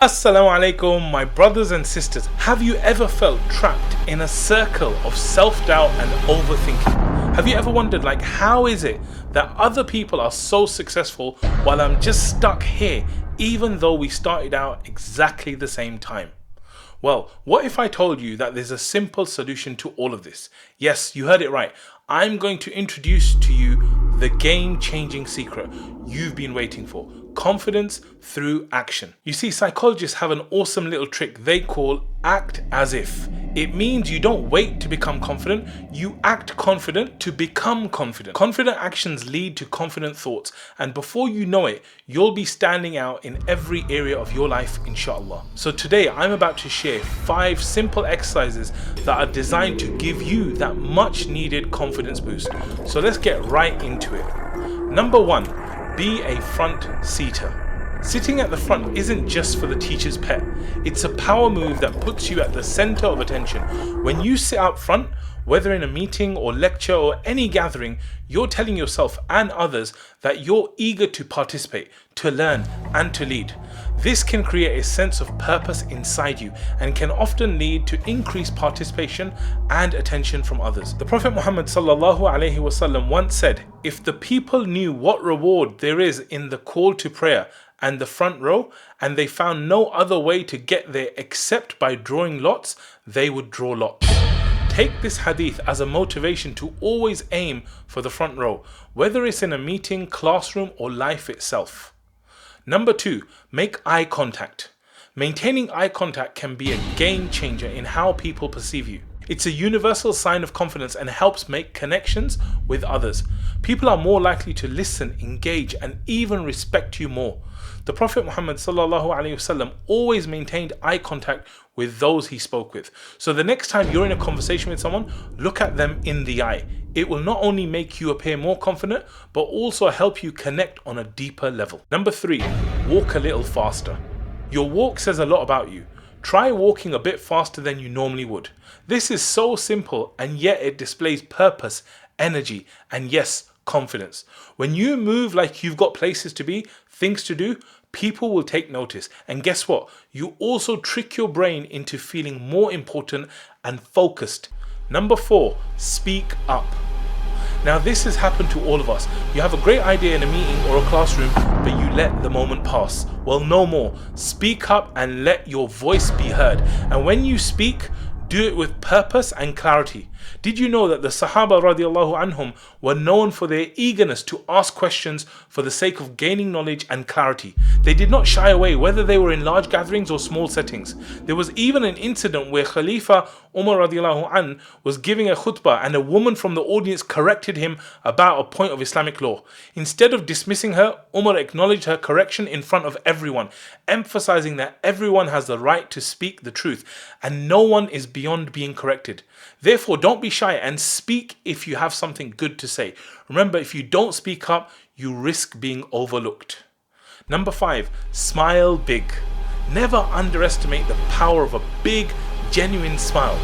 Assalamu alaikum, my brothers and sisters. Have you ever felt trapped in a circle of self-doubt and overthinking? Have you ever wondered, how is it that other people are so successful while I'm just stuck here, even though we started out exactly the same time? Well, what if I told you that there's a simple solution to all of this? Yes, you heard it right. I'm going to introduce to you the game-changing secret you've been waiting for. Confidence through action. You see, psychologists have an awesome little trick they call act as if. It means you don't wait to become confident, you act confident to become confident. Confident actions lead to confident thoughts, and before you know it, you'll be standing out in every area of your life, inshallah. So today I'm about to share 5 simple exercises that are designed to give you that much needed confidence boost. So let's get right into it. Number 1. Be a front seater. Sitting at the front isn't just for the teacher's pet. It's a power move that puts you at the center of attention. When you sit up front, whether in a meeting or lecture or any gathering, you're telling yourself and others that you're eager to participate, to learn and to lead. This can create a sense of purpose inside you and can often lead to increased participation and attention from others. The Prophet Muhammad ﷺ once said, "If the people knew what reward there is in the call to prayer and the front row, and they found no other way to get there except by drawing lots, they would draw lots." Take this hadith as a motivation to always aim for the front row, whether it's in a meeting, classroom, or life itself. Number 2, make eye contact. Maintaining eye contact can be a game changer in how people perceive you. It's a universal sign of confidence and helps make connections with others. People are more likely to listen, engage, and even respect you more. The Prophet Muhammad ﷺ always maintained eye contact with those he spoke with. So the next time you're in a conversation with someone, look at them in the eye. It will not only make you appear more confident, but also help you connect on a deeper level. Number 3, walk a little faster. Your walk says a lot about you. Try walking a bit faster than you normally would. This is so simple, and yet it displays purpose, energy, and yes, confidence. When you move like you've got places to be, things to do, people will take notice. And guess what? You also trick your brain into feeling more important and focused. Number 4, speak up. Now this has happened to all of us. You have a great idea in a meeting or a classroom, but you let the moment pass. Well, no more. Speak up and let your voice be heard. And when you speak, do it with purpose and clarity. Did you know that the Sahaba radiallahu anhum were known for their eagerness to ask questions for the sake of gaining knowledge and clarity? They did not shy away, whether they were in large gatherings or small settings. There was even an incident where Khalifa Umar radiallahu anh was giving a khutbah and a woman from the audience corrected him about a point of Islamic law. Instead of dismissing her, Umar acknowledged her correction in front of everyone, emphasizing that everyone has the right to speak the truth and no one is beyond being corrected. Therefore, don't be shy and speak if you have something good to say. Remember, if you don't speak up, you risk being overlooked. Number 5, smile big. Never underestimate the power of a big, genuine smile.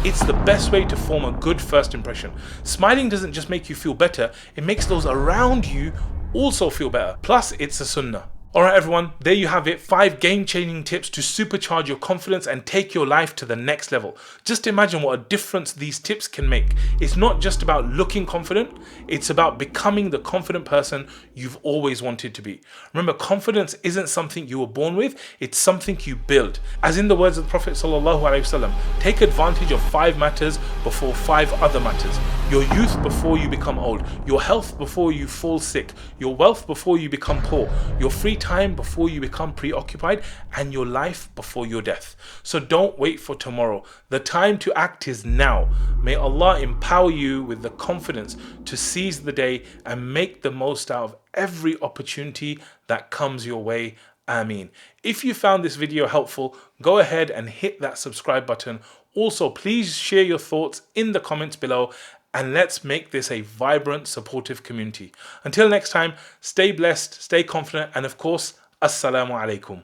It's the best way to form a good first impression. Smiling doesn't just make you feel better, it makes those around you also feel better. Plus, it's a sunnah. Alright everyone, there you have it, 5 game-changing tips to supercharge your confidence and take your life to the next level. Just imagine what a difference these tips can make. It's not just about looking confident, it's about becoming the confident person you've always wanted to be. Remember, confidence isn't something you were born with, it's something you build. As in the words of the Prophet ﷺ, take advantage of 5 matters before 5 other matters. Your youth before you become old, your health before you fall sick, your wealth before you become poor, your free time before you become preoccupied, and your life before your death. So don't wait for tomorrow. The time to act is now. May Allah empower you with the confidence to seize the day and make the most out of every opportunity that comes your way. Ameen. If you found this video helpful, go ahead and hit that subscribe button. Also, please share your thoughts in the comments below, and let's make this a vibrant, supportive community. Until next time, stay blessed, stay confident, and of course, Assalamu alaikum.